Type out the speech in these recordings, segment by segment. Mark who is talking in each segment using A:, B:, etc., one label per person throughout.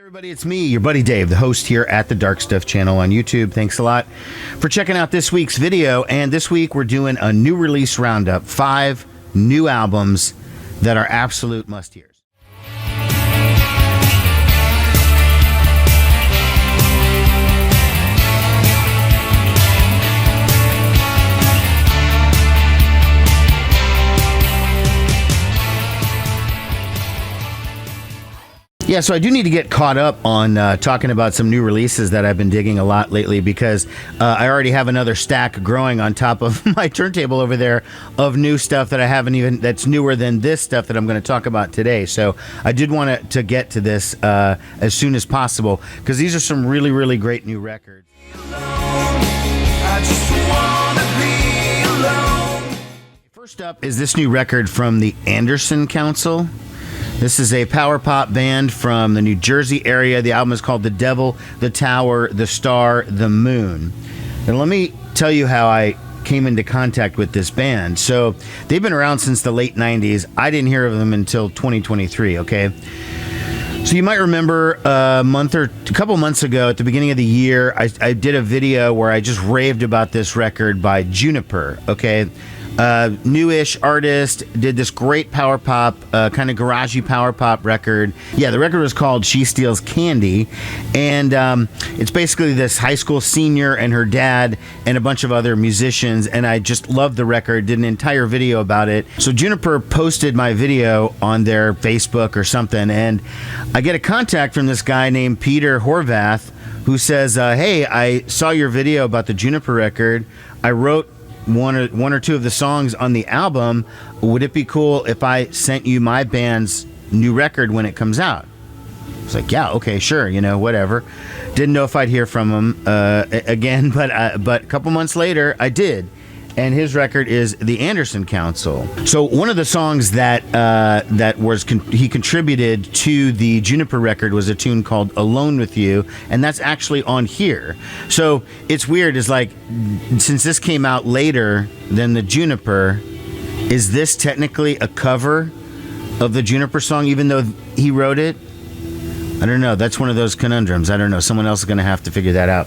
A: Everybody, it's me, your buddy Dave, the host here at the Dark Stuff channel on YouTube. Thanks a lot for checking out this week's video. And this week we're doing a new release roundup, 5 new albums that are absolute must-hears. Yeah, so I do need to get caught up on talking about some new releases that I've been digging a lot lately because I already have another stack growing on top of my turntable over there of new stuff that I haven't even, that's newer than this stuff that I'm going to talk about today. So I did want to get to this as soon as possible because these are some really, really great new records. First up is this new record from the Anderson Council. This is a power pop band from the New Jersey area. The album is called The Devil, The Tower, The Star, The Moon. And let me tell you how I came into contact with this band. So they've been around since the late 90s. I didn't hear of them until 2023, okay? So you might remember a couple months ago at the beginning of the year, I did a video where I just raved about this record by Juniper, okay? Newish artist, did this great power pop, kind of garagey power pop record. Yeah, the record was called She Steals Candy, and it's basically this high school senior and her dad and a bunch of other musicians, and I just loved the record, did an entire video about it. So Juniper posted my video on their Facebook or something, and I get a contact from this guy named Peter Horvath who says, hey, I saw your video about the Juniper record. I wrote one or two of the songs on the album. Would it be cool if I sent you my band's new record when it comes out? I was like, yeah, okay, sure, whatever. Didn't know if I'd hear from him again, but a couple months later, I did. And his record is The Anderson Council. So one of the songs that he contributed to the Juniper record was a tune called Alone With You, and that's actually on here. So it's weird, is like, since this came out later than the Juniper, is this technically a cover of the Juniper song, even though he wrote it? I don't know. That's one of those conundrums. I don't know. Someone else is going to have to figure that out.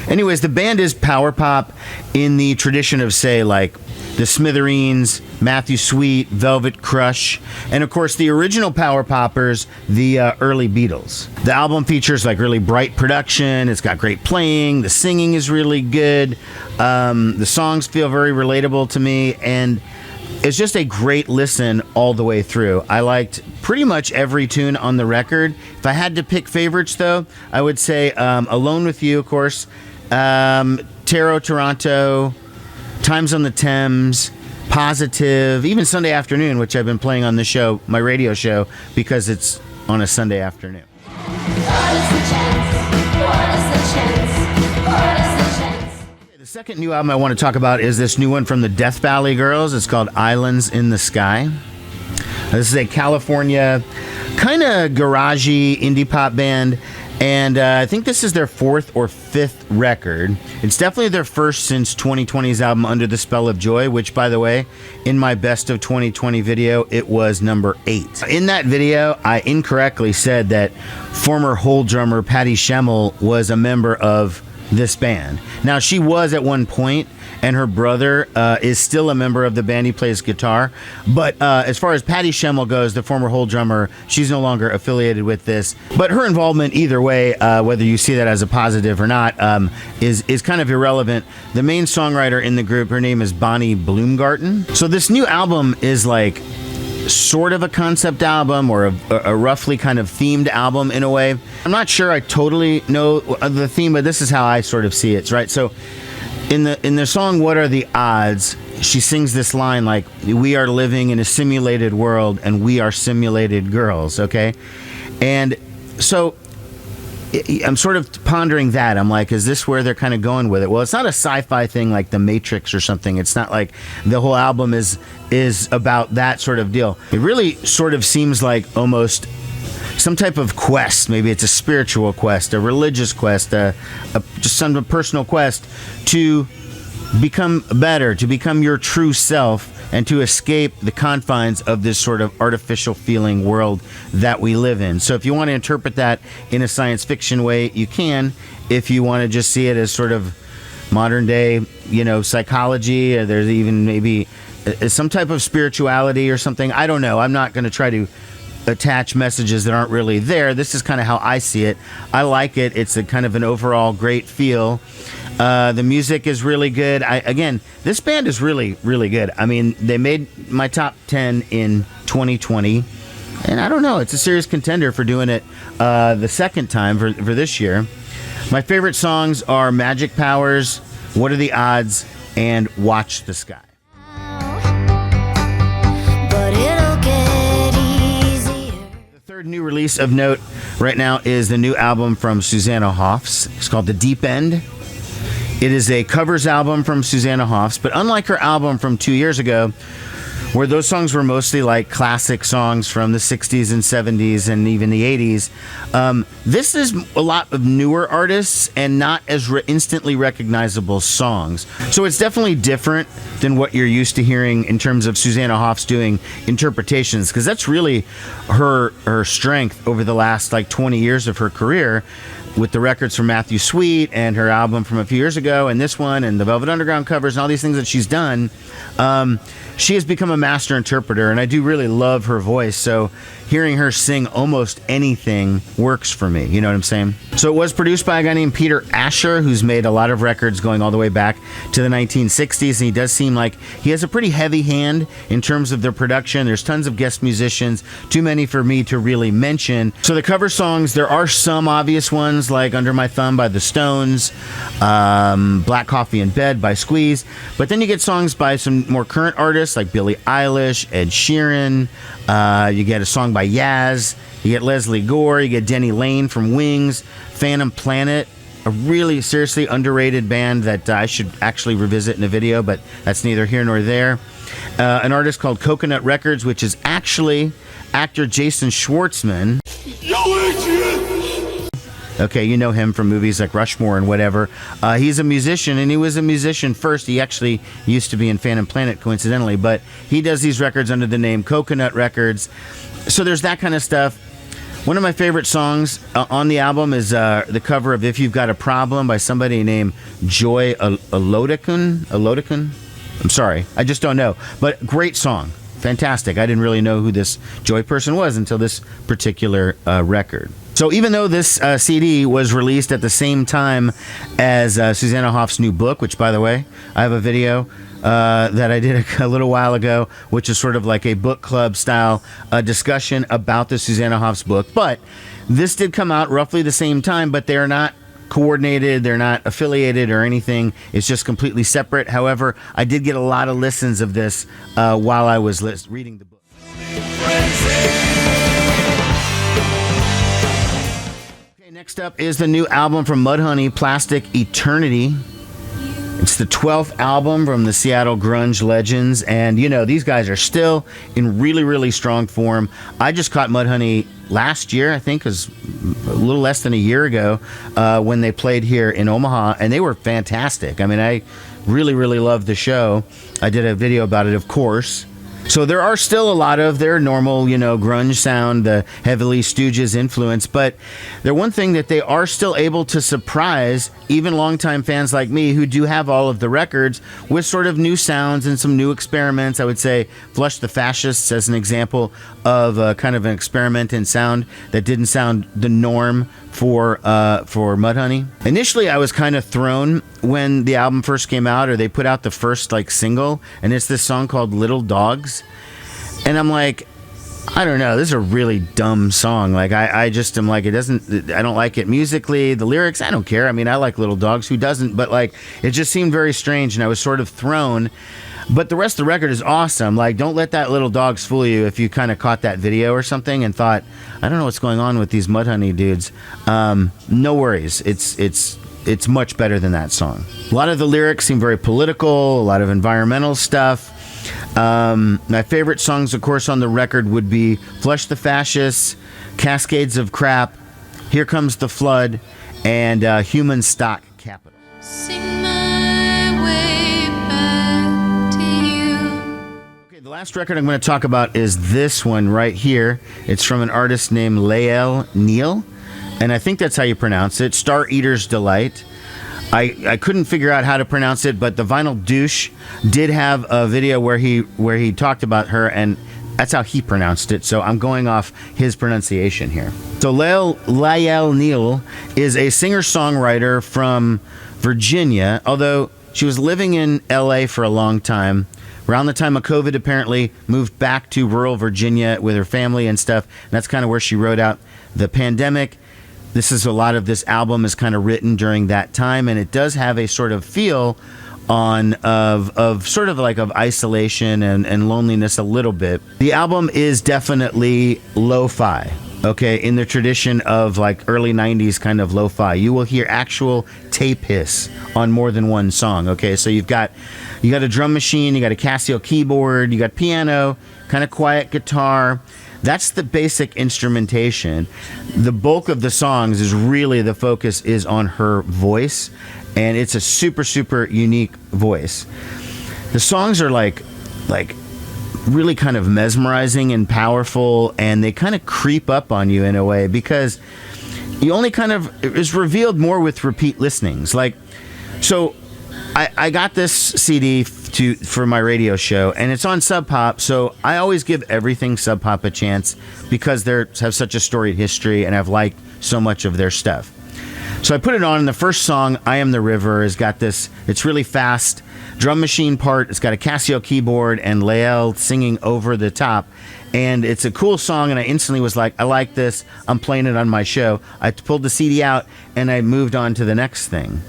A: Anyways, the band is power pop in the tradition of, say, like the Smithereens, Matthew Sweet, Velvet Crush, and of course the original power poppers, the early Beatles. The album features like really bright production. It's got great playing. The singing is really good. The songs feel very relatable to me, and it's just a great listen all the way through. I liked pretty much every tune on the record. If I had to pick favorites, though, I would say Alone With You, of course, Tarot Toronto, Times on the Thames, Positive, even Sunday Afternoon, which I've been playing on the show, my radio show, because it's on a Sunday afternoon. The second new album I want to talk about is this new one from the Death Valley Girls. It's called Islands in the Sky. This is a California kind of garagey indie pop band, and I think this is their 4th or 5th record. It's definitely their first since 2020's album Under the Spell of Joy, which, by the way, in my Best of 2020 video, it was number 8. In that video, I incorrectly said that former Hole drummer Patty Schemmel was a member of this band. Now, she was at one point, and her brother is still a member of the band. He plays guitar. But as far as Patty Schemmel goes, the former Hole drummer, she's no longer affiliated with this. But her involvement either way, whether you see that as a positive or not, is kind of irrelevant. The main songwriter in the group, her name is Bonnie Bloomgarten. So this new album is like sort of a concept album or a roughly kind of themed album in a way. I'm not sure I totally know the theme, but this is how I sort of see it, right? So in the song What Are the Odds, she sings this line like, we are living in a simulated world and we are simulated girls, okay? And so I'm sort of pondering that. I'm like, is this where they're kind of going with it? Well, it's not a sci-fi thing like The Matrix or something. It's not like the whole album is about that sort of deal. It really sort of seems like almost some type of quest. Maybe it's a spiritual quest, a religious quest, just some personal quest to become better, to become your true self, and to escape the confines of this sort of artificial feeling world that we live in. So if you want to interpret that in a science fiction way, you can. If you want to just see it as sort of modern day, psychology, there's even maybe some type of spirituality or something. I don't know. I'm not going to try to attach messages that aren't really there. This is kind of how I see it. I like it. It's a kind of an overall great feel. The music is really good. Again, this band is really, really good. I mean, they made my top 10 in 2020. And I don't know. It's a serious contender for doing it the second time for this year. My favorite songs are Magic Powers, What Are the Odds, and Watch the Sky. The third new release of note right now is the new album from Susanna Hoffs. It's called The Deep End. It is a covers album from Susanna Hoffs, but unlike her album from 2 years ago, where those songs were mostly like classic songs from the 60s and 70s and even the 80s, this is a lot of newer artists and not as instantly recognizable songs. So it's definitely different than what you're used to hearing in terms of Susanna Hoffs doing interpretations, because that's really her strength over the last 20 years of her career, with the records from Matthew Sweet and her album from a few years ago and this one and the Velvet Underground covers and all these things that she's done. She has become a master interpreter, and I do really love her voice. So hearing her sing almost anything works for me. You know what I'm saying? So it was produced by a guy named Peter Asher, who's made a lot of records going all the way back to the 1960s. And he does seem like he has a pretty heavy hand in terms of the production. There's tons of guest musicians, too many for me to really mention. So the cover songs, there are some obvious ones like Under My Thumb by the Stones, Black Coffee in Bed by Squeeze. But then you get songs by some more current artists like Billie Eilish, Ed Sheeran. You get a song by Yaz. You get Leslie Gore. You get Denny Lane from Wings. Phantom Planet, a really seriously underrated band that I should actually revisit in a video, but that's neither here nor there. An artist called Coconut Records, which is actually actor Jason Schwartzman. Okay, you know him from movies like Rushmore and whatever. He's a musician, and he was a musician first. He actually used to be in Phantom Planet, coincidentally, but he does these records under the name Coconut Records. So there's that kind of stuff. One of my favorite songs on the album is the cover of If You've Got a Problem by somebody named Joy Alodikun. I'm sorry, I just don't know. But great song. Fantastic. I didn't really know who this Joy person was until this particular record. So even though this CD was released at the same time as Susanna Hoffs' new book, which, by the way, I have a video that I did a little while ago, which is sort of like a book club style discussion about the Susanna Hoffs book. But this did come out roughly the same time, but they're not coordinated, they're not affiliated or anything. It's just completely separate. However, I did get a lot of listens of this while I was reading the book. Next up is the new album from Mudhoney, Plastic Eternity. It's the 12th album from the Seattle grunge legends, and these guys are still in really, really strong form. I just caught Mudhoney last year, I think it was a little less than a year ago, when they played here in Omaha, and they were fantastic. I mean, I really, really loved the show. I did a video about it, of course. So there are still a lot of their normal, grunge sound, the heavily Stooges influence, but the one thing that they are still able to surprise even longtime fans like me who do have all of the records with sort of new sounds and some new experiments. I would say Flush the Fascists as an example of kind of an experiment in sound that didn't sound the norm for Mudhoney. Initially, I was kind of thrown when the album first came out, or they put out the first single, and it's this song called Little Dogs, and I'm like, I don't know, this is a really dumb song. I just am like, I don't like it musically. The lyrics, I don't care. I mean, I like Little Dogs, who doesn't? But it just seemed very strange, and I was sort of thrown. But the rest of the record is awesome. Don't let that Little Dogs fool you if you kind of caught that video or something and thought, I don't know what's going on with these Mudhoney dudes. No worries. It's much better than that song. A lot of the lyrics seem very political, a lot of environmental stuff. My favorite songs, of course, on the record would be Flush the Fascists, Cascades of Crap, Here Comes the Flood, and Human Stock Capital.
B: Sing my way
A: last record I'm going to talk about is this one right here. It's from an artist named Lael Neale, and I think that's how you pronounce it. Star Eater's Delight. I couldn't figure out how to pronounce it, but the Vinyl Douche did have a video where he talked about her, and that's how he pronounced it. So I'm going off his pronunciation here. So Lael Neale is a singer-songwriter from Virginia, although she was living in LA for a long time. Around the time of COVID, apparently moved back to rural Virginia with her family and stuff. And that's kind of where she wrote out the pandemic. This is a lot of this album is kind of written during that time, and it does have a sort of feel of sort of like of isolation and loneliness a little bit. The album is definitely lo-fi, okay, in the tradition of like early 90s kind of lo-fi. You will hear actual tape hiss on more than one song, okay? So you got a drum machine, you got a Casio keyboard, you got piano, kind of quiet guitar. That's the basic instrumentation. The bulk of the songs is really the focus is on her voice, and it's a super, super unique voice. The songs are like really kind of mesmerizing and powerful, and they kind of creep up on you in a way because you only kind of is revealed more with repeat listenings. Like, so I got this CD for my radio show, and it's on Sub Pop, so I always give everything Sub Pop a chance because they have such a storied history, and I've liked so much of their stuff. So I put it on, and the first song, I Am the River, has got this, it's really fast drum machine part, it's got a Casio keyboard, and Lael singing over the top. And it's a cool song, and I instantly was like, I like this, I'm playing it on my show. I pulled the CD out, and I moved on to the next thing,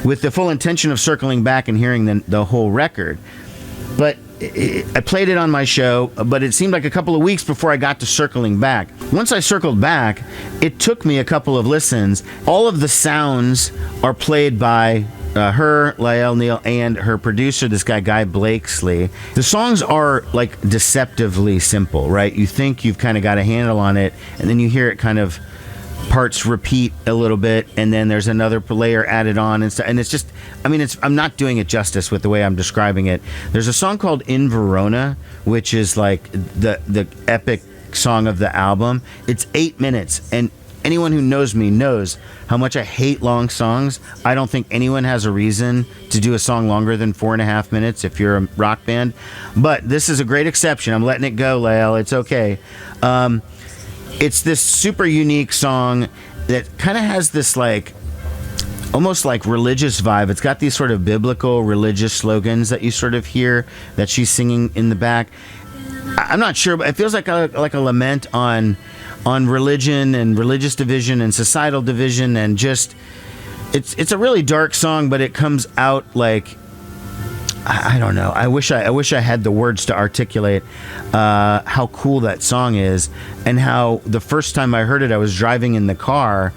A: with the full intention of circling back and hearing the whole record. But I played it on my show, but it seemed like a couple of weeks before I got to circling back. Once I circled back, it took me a couple of listens. All of the sounds are played by her, Lael Neale, and her producer, this guy Blakesley. The songs are like deceptively simple, right? You think you've kind of got a handle on it, and then you hear it kind of parts repeat a little bit, and then there's another layer added on and stuff. And it's just, I mean, I'm not doing it justice with the way I'm describing it. There's a song called In Verona, which is like the epic song of the album. It's 8 minutes, and anyone who knows me knows how much I hate long songs. I don't think anyone has a reason to do a song longer than 4.5 minutes if you're a rock band. But this is a great exception. I'm letting it go, Lael. It's okay. It's this super unique song that kind of has this like almost like religious vibe. It's got these sort of biblical religious slogans that you sort of hear that she's singing in the back. I'm not sure, but it feels like a lament on religion and religious division and societal division, and just it's a really dark song, but it comes out like, I don't know. I wish I had the words to articulate how cool that song is, and how the first time I heard it, I was driving in the car,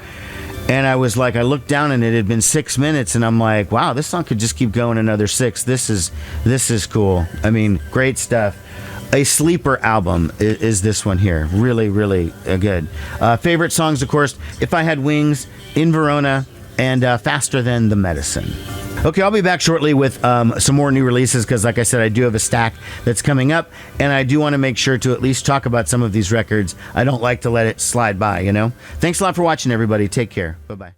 A: and I was like, I looked down and it had been 6 minutes, and I'm like, wow, this song could just keep going another 6. This is cool. I mean, great stuff. A sleeper album is this one here. Really, really good. Favorite songs, of course, If I Had Wings, In Verona, and Faster Than the Medicine. Okay, I'll be back shortly with some more new releases because, like I said, I do have a stack that's coming up, and I do want to make sure to at least talk about some of these records. I don't like to let it slide by, you know? Thanks a lot for watching, everybody. Take care. Bye-bye.